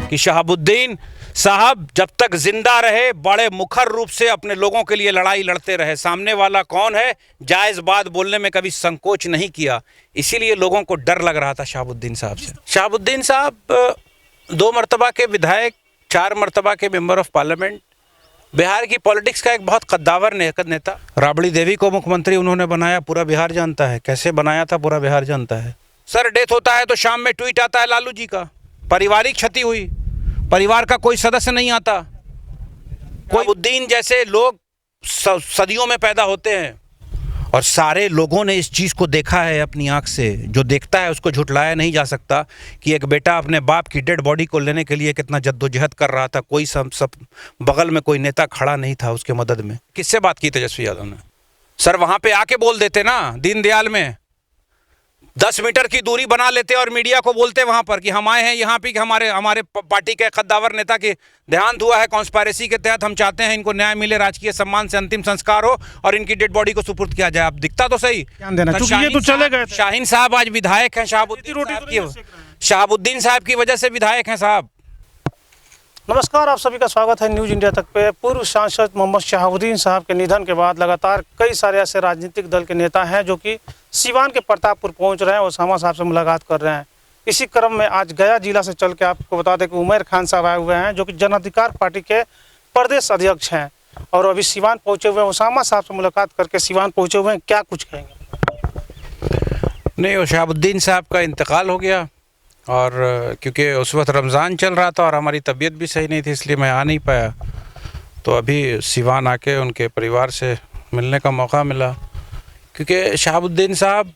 कि शहाबुद्दीन साहब जब तक जिंदा रहे बड़े मुखर रूप से अपने लोगों के लिए लड़ाई लड़ते रहे। सामने वाला कौन है, जायज़ बात बोलने में कभी संकोच नहीं किया। इसीलिए लोगों को डर लग रहा था शहाबुद्दीन साहब से। शहाबुद्दीन साहब 2 मरतबा के विधायक, 4 मरतबा के मेंबर ऑफ पार्लियामेंट, बिहार की पॉलिटिक्स का एक बहुत कद्दावर नेता। राबड़ी देवी को मुख्यमंत्री उन्होंने बनाया, पूरा बिहार जानता है। कैसे बनाया था पूरा बिहार जानता है। सर डेथ होता है तो शाम में ट्वीट आता है लालू जी का, पारिवारिक क्षति हुई, परिवार का कोई सदस्य नहीं आता। शहाबुद्दीन जैसे लोग सदियों में पैदा होते हैं और सारे लोगों ने इस चीज़ को देखा है अपनी आंख से। जो देखता है उसको झुठलाया नहीं जा सकता कि एक बेटा अपने बाप की डेड बॉडी को लेने के लिए कितना जद्दोजहद कर रहा था। कोई सब बगल में कोई नेता खड़ा नहीं था उसके मदद में। किससे बात की तेजस्वी यादव ने? सर वहाँ पे आके बोल देते ना, दीनदयाल में 10 मीटर की दूरी बना लेते और मीडिया को बोलते वहां पर कि हम आए हैं यहाँ पे कि हमारे पार्टी के कद्दावर नेता के देहांत हुआ है, कॉन्स्पायरेसी के तहत हम चाहते हैं इनको न्याय मिले, राजकीय सम्मान से अंतिम संस्कार हो और इनकी डेड बॉडी को सुपुर्द किया जाए। अब दिखता तो सही, ध्यान देना क्योंकि ये तो चले गए। शाहीन साहब आज विधायक हैं, शहाबुद्दीन साहब की वजह से विधायक हैं साहब। नमस्कार, आप सभी का स्वागत है न्यूज इंडिया तक पे। पूर्व सांसद मोहम्मद शहाबुद्दीन साहब के निधन के बाद लगातार कई सारे ऐसे राजनीतिक दल के नेता हैं जो कि सीवान के प्रतापपुर पहुंच रहे हैं, ओसामा साहब से मुलाकात कर रहे हैं। इसी क्रम में आज गया जिला से चल के आपको बता दें कि उमर खान साहब आए हुए हैं जो कि जन अधिकार पार्टी के प्रदेश अध्यक्ष हैं और अभी सीवान पहुँचे हुए हैं। ओसामा साहब से मुलाकात करके सीवान पहुँचे हुए हैं, क्या कुछ कहेंगे? नहीं, वो शहाबुद्दीन साहब का इंतकाल हो गया और क्योंकि उस वक्त रमज़ान चल रहा था और हमारी तबीयत भी सही नहीं थी, इसलिए मैं आ नहीं पाया। तो अभी सिवान आके उनके परिवार से मिलने का मौका मिला, क्योंकि शहाबुद्दीन साहब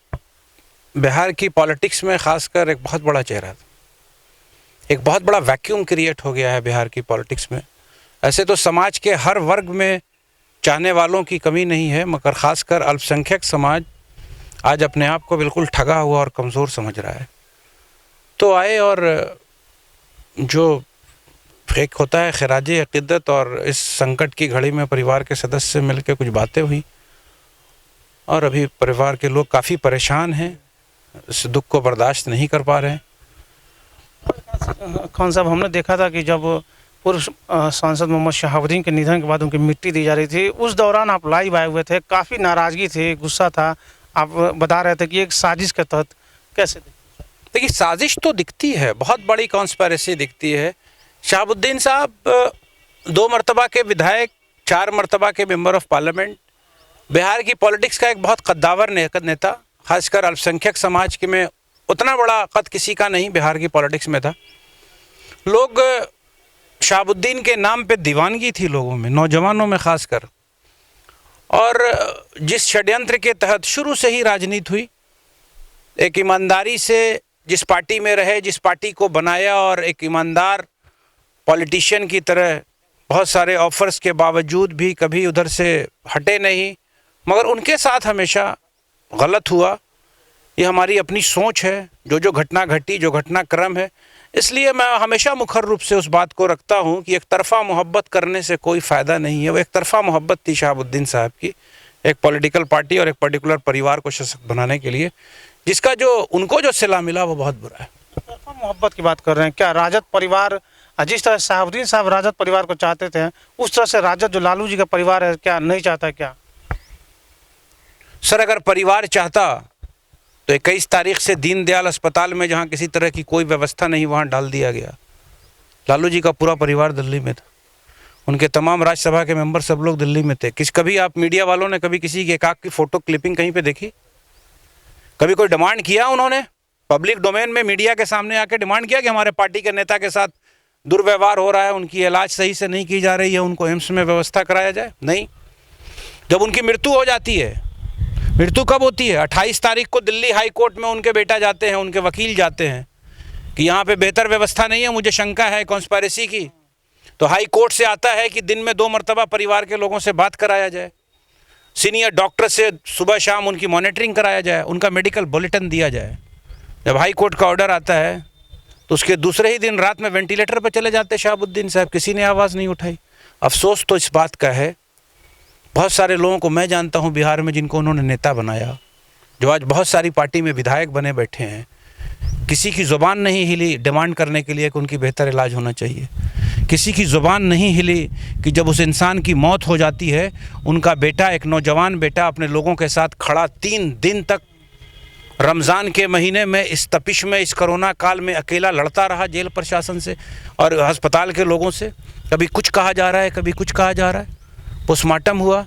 बिहार की पॉलिटिक्स में ख़ासकर एक बहुत बड़ा चेहरा था। एक बहुत बड़ा वैक्यूम क्रिएट हो गया है बिहार की पॉलिटिक्स में। ऐसे तो समाज के हर वर्ग में चाहने वालों की कमी नहीं है, मगर ख़ासकर अल्पसंख्यक समाज आज अपने आप को बिल्कुल ठगा हुआ और कमज़ोर समझ रहा है। तो आए और जो एक होता है खिराज अक़ीदत, और इस संकट की घड़ी में परिवार के सदस्य से मिलकर कुछ बातें हुई और अभी परिवार के लोग काफ़ी परेशान हैं, इस दुख को बर्दाश्त नहीं कर पा रहे हैं। खान साहब, हमने देखा था कि जब पूर्व सांसद मोहम्मद शहाबुद्दीन के निधन के बाद उनकी मिट्टी दी जा रही थी, उस दौरान आप लाइव आए हुए थे, काफ़ी नाराज़गी थी, गुस्सा था। आप बता रहे थे कि एक साजिश के तहत। कैसे? देखिए, साजिश तो दिखती है, बहुत बड़ी कॉन्स्पायरेसी दिखती है। शहाबुद्दीन साहब 2 मरतबा के विधायक, 4 मरतबा के मेंबर ऑफ पार्लियामेंट, बिहार की पॉलिटिक्स का एक बहुत कद्दावर नेता। खासकर अल्पसंख्यक समाज के में उतना बड़ा कद किसी का नहीं बिहार की पॉलिटिक्स में था। लोग शहाबुद्दीन के नाम पे दीवानगी थी लोगों में, नौजवानों में खासकर। और जिस षड्यंत्र के तहत शुरू से ही राजनीति हुई, एक ईमानदारी से जिस पार्टी में रहे, जिस पार्टी को बनाया और एक ईमानदार पॉलिटिशियन की तरह बहुत सारे ऑफर्स के बावजूद भी कभी उधर से हटे नहीं, मगर उनके साथ हमेशा गलत हुआ। ये हमारी अपनी सोच है, जो घटना घटी, जो घटनाक्रम है। इसलिए मैं हमेशा मुखर रूप से उस बात को रखता हूँ कि एक तरफा मोहब्बत करने से कोई फ़ायदा नहीं है। वो एक तरफा मोहब्बत थी शहाबुद्दीन साहब की, एक पॉलिटिकल पार्टी और एक पर्टिकुलर परिवार को सशक्त बनाने के लिए, जिसका जो उनको जो सिला मिला वो बहुत बुरा है। तरफा मोहब्बत की बात कर रहे हैं, क्या राजद परिवार जिस तरह शहाबुद्दीन साहब राजद परिवार को चाहते थे, उस तरह से राजद जो लालू जी का परिवार है क्या नहीं चाहता? क्या सर, अगर परिवार चाहता तो 21 तारीख से दीनदयाल अस्पताल में जहाँ किसी तरह की कोई व्यवस्था नहीं, वहाँ डाल दिया गया। लालू जी का पूरा परिवार दिल्ली में था, उनके तमाम राज्यसभा के मेंबर सब लोग दिल्ली में थे। कभी आप मीडिया वालों ने कभी किसी की एकाक की फ़ोटो क्लिपिंग कहीं पे देखी? कभी कोई डिमांड किया उन्होंने पब्लिक डोमेन में मीडिया के सामने आके डिमांड किया कि हमारे पार्टी के नेता के साथ दुर्व्यवहार हो रहा है, उनकी इलाज सही से नहीं की जा रही है, उनको एम्स में व्यवस्था कराया जाए? नहीं। जब उनकी मृत्यु हो जाती है, मृत्यु कब होती है? 28 तारीख को दिल्ली हाई कोर्ट में उनके बेटा जाते हैं, उनके वकील जाते हैं कि यहाँ पे बेहतर व्यवस्था नहीं है, मुझे शंका है कॉन्स्पायरेसी की। तो हाई कोर्ट से आता है कि दिन में 2 मरतबा परिवार के लोगों से बात कराया जाए, सीनियर डॉक्टर से सुबह शाम उनकी मॉनिटरिंग कराया जाए, उनका मेडिकल बुलेटिन दिया जाए। जब हाई कोर्ट का ऑर्डर आता है तो उसके दूसरे ही दिन रात में वेंटिलेटर पर चले जाते शहाबुद्दीन साहब, किसी ने आवाज़ नहीं उठाई। अफसोस तो इस बात का है, बहुत सारे लोगों को मैं जानता हूँ बिहार में जिनको उन्होंने नेता बनाया, जो आज बहुत सारी पार्टी में विधायक बने बैठे हैं, किसी की ज़ुबान नहीं हिली डिमांड करने के लिए कि उनकी बेहतर इलाज होना चाहिए। किसी की ज़ुबान नहीं हिली कि जब उस इंसान की मौत हो जाती है, उनका बेटा, एक नौजवान बेटा अपने लोगों के साथ खड़ा 3 दिन तक रमज़ान के महीने में इस तपिश में, इस कोरोना काल में अकेला लड़ता रहा जेल प्रशासन से और अस्पताल के लोगों से। कभी कुछ कहा जा रहा है, कभी कुछ कहा जा रहा है। पोस्टमार्टम हुआ,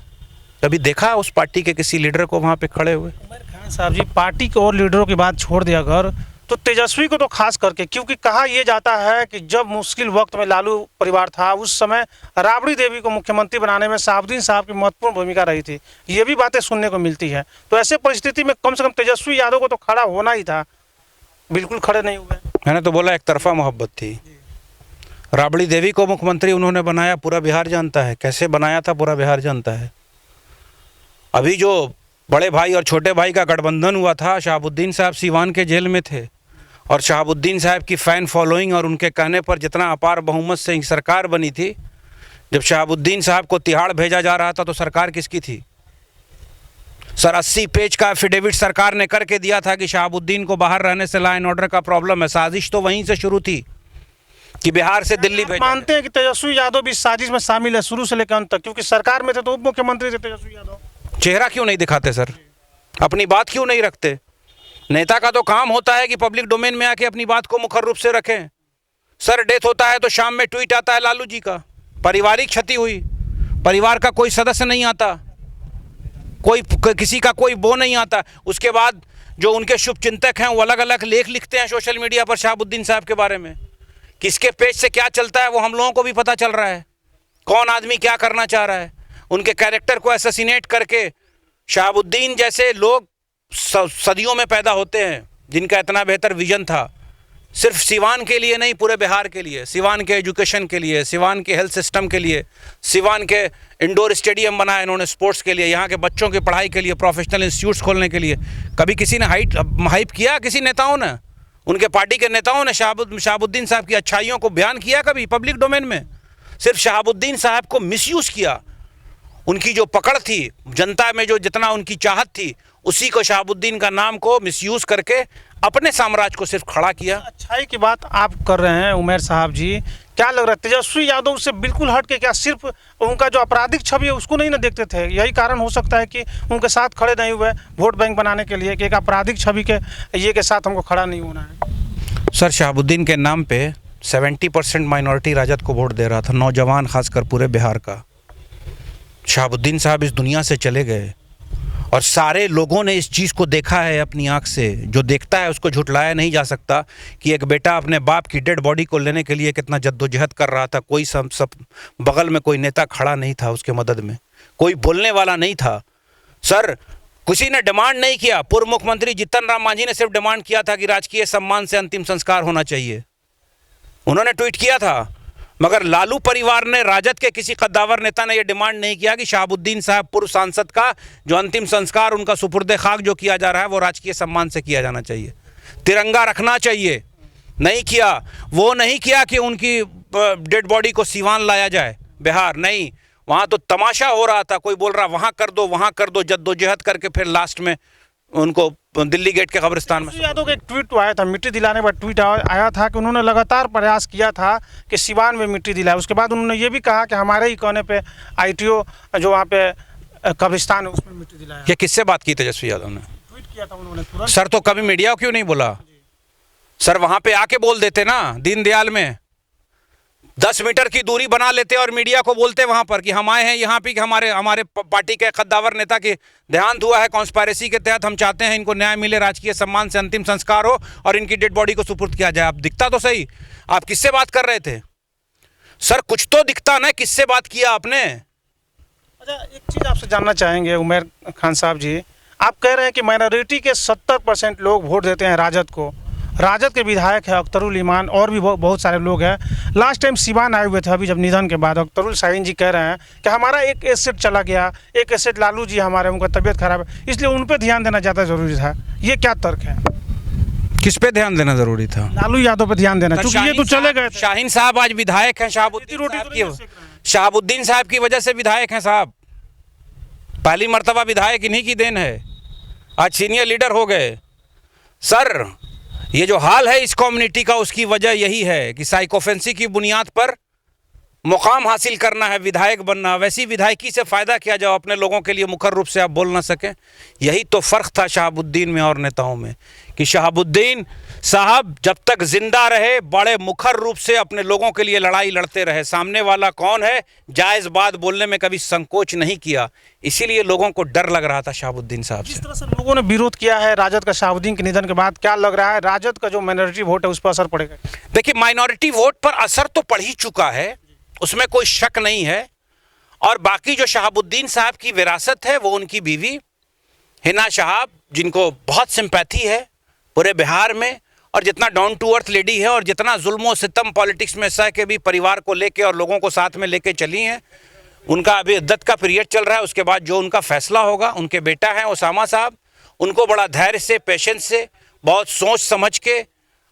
कभी देखा उस पार्टी के किसी लीडर को वहाँ पे खड़े हुए? उमर खान साहब जी, पार्टी के और लीडरों की बात छोड़ दिया अगर, तो तेजस्वी को तो खास करके, क्योंकि कहा यह जाता है कि जब मुश्किल वक्त में लालू परिवार था उस समय राबड़ी देवी को मुख्यमंत्री बनाने में शहाबुद्दीन साहब की महत्वपूर्ण भूमिका रही थी। ये भी बातें सुनने को मिलती है। तो ऐसे परिस्थिति में कम से कम तेजस्वी यादव को तो खड़ा होना ही था, बिल्कुल खड़े नहीं हुए। मैंने तो बोला एक तरफा मोहब्बत थी। राबड़ी देवी को मुख्यमंत्री उन्होंने बनाया, पूरा बिहार जानता है। कैसे बनाया था पूरा बिहार जानता है। अभी जो बड़े भाई और छोटे भाई का गठबंधन हुआ था, शहाबुद्दीन साहब सीवान के जेल में थे और शहाबुद्दीन साहब की फ़ैन फॉलोइंग और उनके कहने पर जितना अपार बहुमत से सरकार बनी थी, जब शहाबुद्दीन साहब को तिहाड़ भेजा जा रहा था तो सरकार किसकी थी? सर 80 पेज का एफिडेविट सरकार ने करके दिया था कि शहाबुद्दीन को बाहर रहने से लॉ एंड ऑर्डर का प्रॉब्लम है। साजिश तो वहीं से शुरू थी कि बिहार से दिल्ली भेजा। मानते हैं कि तेजस्वी यादव भी साजिश में शामिल है शुरू से लेकर अंत तक, क्योंकि सरकार में थे तो उप मुख्यमंत्री थे तेजस्वी यादव। चेहरा क्यों नहीं दिखाते सर? अपनी बात क्यों नहीं रखते? नेता का तो काम होता है कि पब्लिक डोमेन में आके अपनी बात को मुखर रूप से रखें। सर डेथ होता है तो शाम में ट्वीट आता है लालू जी का, पारिवारिक क्षति हुई, परिवार का कोई सदस्य नहीं आता, कोई किसी का कोई वो नहीं आता। उसके बाद जो उनके शुभचिंतक हैं वो अलग अलग लेख लिखते हैं सोशल मीडिया पर शहाबुद्दीन साहब के बारे में। किसके पेज से क्या चलता है वो हम लोगों को भी पता चल रहा है। कौन आदमी क्या करना चाह रहा है, उनके कैरेक्टर को असैसिनेट करके। शहाबुद्दीन जैसे लोग सदियों में पैदा होते हैं जिनका इतना बेहतर विजन था, सिर्फ सिवान के लिए नहीं, पूरे बिहार के लिए, सिवान के एजुकेशन के लिए, सिवान के हेल्थ सिस्टम के लिए, सिवान के इंडोर स्टेडियम बनाया इन्होंने स्पोर्ट्स के लिए, यहाँ के बच्चों की पढ़ाई के लिए, प्रोफेशनल इंस्टीट्यूट्स खोलने के लिए। कभी किसी ने हाइप किया? किसी नेताओं ने, उनके पार्टी के नेताओं ने शहाबुद्दीन साहब की अच्छाइयों को बयान किया कभी पब्लिक डोमेन में? सिर्फ शहाबुद्दीन साहब को मिसयूज़ किया। उनकी जो पकड़ थी, जनता में जो जितना उनकी चाहत थी, उसी को शहाबुद्दीन का नाम को मिसयूज़ करके अपने साम्राज्य को सिर्फ खड़ा किया। अच्छाई की बात आप कर रहे हैं उमर साहब जी, क्या लग रहा है तेजस्वी यादव से बिल्कुल हट के क्या सिर्फ उनका जो आपराधिक छवि है उसको नहीं ना देखते थे? यही कारण हो सकता है कि उनके साथ खड़े नहीं हुए वोट बैंक बनाने के लिए, कि एक आपराधिक छवि के ये के साथ हमको खड़ा नहीं होना है। सर शहाबुद्दीन के नाम पे 70% माइनॉरिटी राजद को वोट दे रहा था, नौजवान खासकर पूरे बिहार का। शहाबुद्दीन साहब इस दुनिया से चले गए और सारे लोगों ने इस चीज़ को देखा है अपनी आंख से। जो देखता है उसको झुटलाया नहीं जा सकता कि एक बेटा अपने बाप की डेड बॉडी को लेने के लिए कितना जद्दोजहद कर रहा था। कोई सब बगल में कोई नेता खड़ा नहीं था उसके मदद में, कोई बोलने वाला नहीं था। सर किसी ने डिमांड नहीं किया। पूर्व मुख्यमंत्री जीतन राम मांझी ने सिर्फ डिमांड किया था कि राजकीय सम्मान से अंतिम संस्कार होना चाहिए, उन्होंने ट्वीट किया था। मगर लालू परिवार ने, राजद के किसी कद्दावर नेता ने यह डिमांड नहीं किया कि शहाबुद्दीन साहब पूर्व सांसद का जो अंतिम संस्कार उनका सुपुर्दे खाक जो किया जा रहा है वो राजकीय सम्मान से किया जाना चाहिए, तिरंगा रखना चाहिए। नहीं किया, वो नहीं किया कि उनकी डेड बॉडी को सीवान लाया जाए बिहार, नहीं, वहाँ तो तमाशा हो रहा था। कोई बोल रहा वहाँ कर दो, वहाँ कर दो, जद्दोजहद करके फिर लास्ट में उनको दिल्ली गेट के कब्रिस्तान में। यादव का एक ट्वीट आया था, मिट्टी दिलाने पर ट्वीट आया था कि उन्होंने लगातार प्रयास किया था कि सिवान में मिट्टी दिलाए। उसके बाद उन्होंने ये भी कहा कि हमारे ही कहने पे ITO जो वहाँ पे कब्रिस्तान है उसमें मिट्टी दिलाया। ये किससे बात की तेजस्वी यादव ने? ट्वीट किया था उन्होंने तुरंत। सर तो कभी मीडिया क्यों नहीं बोला? सर वहाँ पे आके बोल देते ना, दीनदयाल में 10 मीटर की दूरी बना लेते और मीडिया को बोलते वहाँ पर कि हम आए हैं यहाँ पे कि हमारे पार्टी के कद्दावर नेता के देहांत हुआ है कॉन्स्पायरेसी के तहत, हम चाहते हैं इनको न्याय मिले, राजकीय सम्मान से अंतिम संस्कार हो और इनकी डेड बॉडी को सुपुर्द किया जाए। आप दिखता तो सही, आप किससे बात कर रहे थे? सर कुछ तो दिखता ना, किससे बात किया आपने? अच्छा, एक चीज़ आपसे जानना चाहेंगे उमर खान साहब जी, आप कह रहे हैं कि माइनॉरिटी के 70% लोग वोट देते हैं राजद को। राजद के विधायक है अख्तरुल ईमान और भी बहुत सारे लोग हैं। लास्ट टाइम सिवान आए हुए थे अभी जब निधन के बाद, अख्तरुल शाहीन जी कह रहे हैं कि हमारा एक एसेट चला गया, एक एसेट लालू जी हमारे, उनका तबीयत खराब है, इसलिए उन पर ध्यान देना ज़्यादा ज़रूरी था। ये क्या तर्क है? किस पे ध्यान देना जरूरी था? लालू यादव पे ध्यान देना, क्योंकि ये तो चले गए थे। शाहीन साहब आज विधायक हैं, शहाबुद्दीन साहब की वजह से विधायक हैं साहब। पहली मर्तबा विधायक इन्हीं की देन है, आज सीनियर लीडर हो गए। सर ये जो हाल है इस कम्युनिटी का, उसकी वजह यही है कि साइकोफेंसी की बुनियाद पर मुकाम हासिल करना है, विधायक बनना। वैसी विधायकी से फ़ायदा क्या जब अपने लोगों के लिए मुखर रूप से आप बोल ना सकें। यही तो फ़र्क था शहाबुद्दीन में और नेताओं में, कि शहाबुद्दीन साहब जब तक जिंदा रहे बड़े मुखर रूप से अपने लोगों के लिए लड़ाई लड़ते रहे। सामने वाला कौन है, जायज़ बात बोलने में कभी संकोच नहीं किया। इसीलिए लोगों को डर लग रहा था शहाबुद्दीन साहब जिस से। तरह से लोगों ने विरोध किया है राजद का शहाबुद्दीन के निधन के बाद, क्या लग रहा है राजद का जो माइनॉरिटी वोट है उस पर असर पड़ेगा? देखिए, माइनॉरिटी वोट पर असर तो पड़ ही चुका है, उसमें कोई शक नहीं है। और बाकी जो शहाबुद्दीन साहब की विरासत है वो उनकी बीवी हिना शहाब, जिनको बहुत सिंपैथी है पूरे बिहार में, और जितना डाउन टू अर्थ लेडी है और जितना जुल्म सितम पॉलिटिक्स में सह के भी परिवार को लेके और लोगों को साथ में लेके चली हैं। उनका अभी इद्दत का पीरियड चल रहा है, उसके बाद जो उनका फैसला होगा, उनके बेटा हैं उसामा साहब, उनको बड़ा धैर्य से, पेशेंस से, बहुत सोच समझ के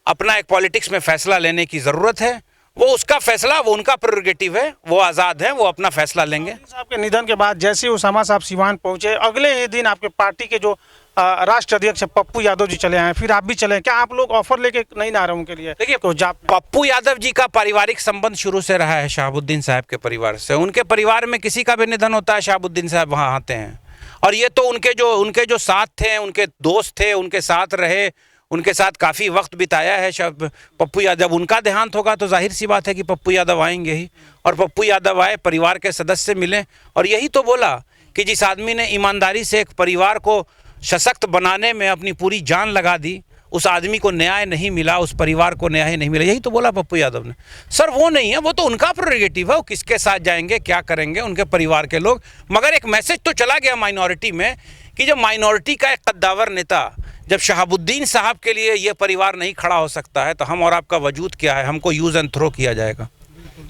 अपना एक पॉलिटिक्स में फैसला लेने की ज़रूरत है। वो उसका फैसला, वो उनका प्रेरोगेटिव है, वो आज़ाद है, वो अपना फैसला लेंगे। साहब के निधन के बाद जैसे ही उसामा साहब सीवान पहुंचे, अगले ही दिन आपके पार्टी के जो राष्ट्रीय अध्यक्ष पप्पू यादव जी चले आए, फिर आप भी चले। क्या आप लोग ऑफर लेके नहीं ना रहे उनके लिए? देखिए, तो पप्पू यादव जी का पारिवारिक संबंध शुरू से रहा है शहाबुद्दीन साहब के परिवार से। उनके परिवार में किसी का भी निधन होता है, शहाबुद्दीन साहब वहाँ आते हैं। और ये तो उनके जो साथ थे, उनके दोस्त थे, उनके साथ रहे, उनके साथ काफ़ी वक्त बिताया है पप्पू यादव। उनका देहांत होगा तो जाहिर सी बात है कि पप्पू यादव आएंगे ही। और पप्पू यादव आए, परिवार के सदस्य मिले, और यही तो बोला कि जिस आदमी ने ईमानदारी से एक परिवार को सशक्त बनाने में अपनी पूरी जान लगा दी, उस आदमी को न्याय नहीं मिला, उस परिवार को न्याय नहीं मिला। यही तो बोला पप्पू यादव ने। सर वो नहीं है, वो तो उनका प्रेरोगेटिव है, वो किसके साथ जाएंगे, क्या करेंगे, उनके परिवार के लोग। मगर एक मैसेज तो चला गया माइनॉरिटी में कि जब माइनॉरिटी का एक कद्दावर नेता, जब शहाबुद्दीन साहब के लिए ये परिवार नहीं खड़ा हो सकता है, तो हम और आपका वजूद क्या है, हमको यूज़ एंड थ्रो किया जाएगा।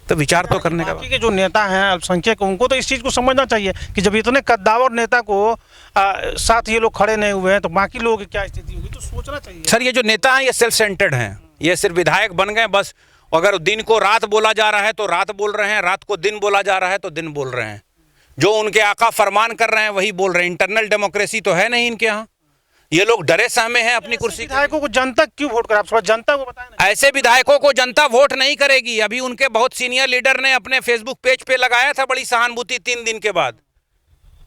तो विचार तो करने का। बाकी के जो नेता हैं अल्पसंख्यक, उनको तो इस चीज़ को समझना चाहिए कि जब इतने कद्दावर नेता को साथ ये लोग खड़े नहीं हुए हैं, तो बाकी लोगों की क्या स्थिति होगी, तो सोचना चाहिए। सर ये जो नेता हैं ये सेल्फ सेंटर्ड हैं, ये सिर्फ विधायक बन गए बस। अगर दिन को रात बोला जा रहा है तो रात बोल रहे हैं, रात को दिन बोला जा रहा है तो दिन बोल रहे हैं। जो उनके आका फरमान कर रहे हैं वही बोल रहे हैं। इंटरनल डेमोक्रेसी तो है नहीं इनके यहाँ। ये लोग डरे सहमे हैं अपनी कुर्सी। विधायकों को जनता क्यों वोट करे, आप थोड़ा जनता को बताएं ना। ऐसे विधायकों को जनता वोट नहीं करेगी। अभी उनके बहुत सीनियर लीडर ने अपने फेसबुक पेज पे लगाया था बड़ी सहानुभूति 3 दिन के बाद।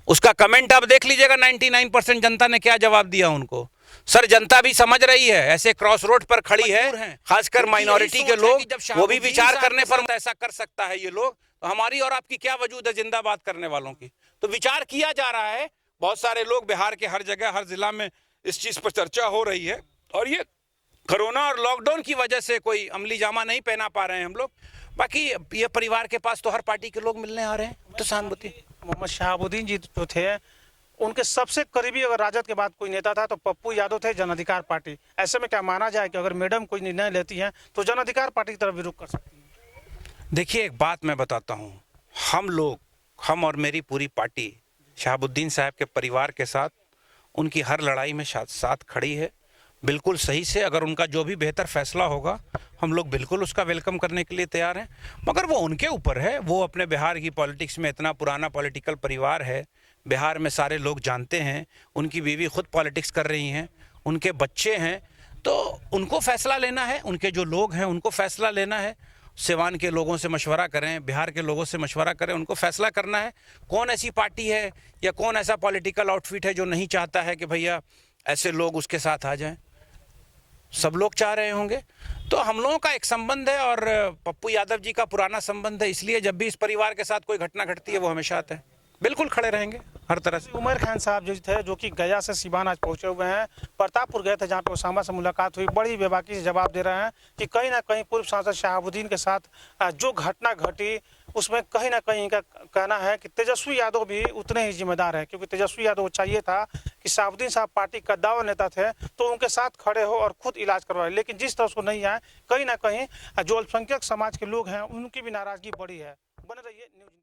उसका कमेंट आप देख लीजिएगा, 99% जनता ने क्या जवाब दिया उनको। सर जनता भी समझ रही है, ऐसे क्रॉस रोड पर खड़ी है, खासकर माइनॉरिटी के लोग, वो भी विचार करने पर ऐसा कर सकता है ये लोग, तो हमारी और आपकी क्या वजूद है जिंदाबाद करने वालों की। तो विचार किया जा रहा है। बहुत सारे लोग, बिहार के हर जगह, हर जिला में इस चीज़ पर चर्चा हो रही है। और ये कोरोना और लॉकडाउन की वजह से कोई अमली जामा नहीं पहना पा रहे हैं हम लोग। बाकी ये परिवार के पास तो हर पार्टी के लोग मिलने आ रहे हैं, तो सहानुभूति। मोहम्मद शहाबुद्दीन जी जो थे, उनके सबसे करीबी अगर राजद के बाद कोई नेता था तो पप्पू यादव थे, जन अधिकार पार्टी। ऐसे में क्या माना जाए कि अगर मैडम कोई निर्णय लेती हैं तो जन अधिकार पार्टी की तरफ भी रुख कर सकती है? देखिए, एक बात मैं बताता हूँ, हम और मेरी पूरी पार्टी शहाबुद्दीन साहब के परिवार के साथ उनकी हर लड़ाई में साथ खड़ी है, बिल्कुल सही से। अगर उनका जो भी बेहतर फैसला होगा हम लोग बिल्कुल उसका वेलकम करने के लिए तैयार हैं। मगर वो उनके ऊपर है। वो अपने बिहार की पॉलिटिक्स में, इतना पुराना पॉलिटिकल परिवार है, बिहार में सारे लोग जानते हैं। उनकी बीवी खुद पॉलिटिक्स कर रही हैं, उनके बच्चे हैं, तो उनको फैसला लेना है। उनके जो लोग हैं उनको फैसला लेना है। सिवान के लोगों से मशवरा करें, बिहार के लोगों से मशवरा करें, उनको फैसला करना है कौन ऐसी पार्टी है या कौन ऐसा पॉलिटिकल आउटफिट है जो नहीं चाहता है कि भैया ऐसे लोग उसके साथ आ जाएं। सब लोग चाह रहे होंगे। तो हम लोगों का एक संबंध है और पप्पू यादव जी का पुराना संबंध है, इसलिए जब भी इस परिवार के साथ कोई घटना घटती है वो हमेशा आते हैं। बिल्कुल खड़े रहेंगे हर तरह से। उमर खान साहब जो थे, जो कि गया से सिवान आज पहुंचे हुए हैं, प्रतापपुर गए थे जहां पे उसामा से मुलाकात हुई, बड़ी बेबाकी से जवाब दे रहे हैं कि कहीं ना कहीं पूर्व सांसद शहाबुद्दीन के साथ जो घटना घटी उसमें कहीं ना कहीं इनका कहना है कि तेजस्वी यादव भी उतने ही जिम्मेदार है, क्योंकि तेजस्वी यादव को चाहिए था कि शहाबुद्दीन साहब पार्टी कद्दावर नेता थे तो उनके साथ खड़े हो और खुद इलाज करवाए, लेकिन जिस तरह उसको नहीं आए, कहीं ना कहीं जो अल्पसंख्यक समाज के लोग हैं उनकी भी नाराजगी बड़ी है। बने रहिए न्यूज़ इंडिया।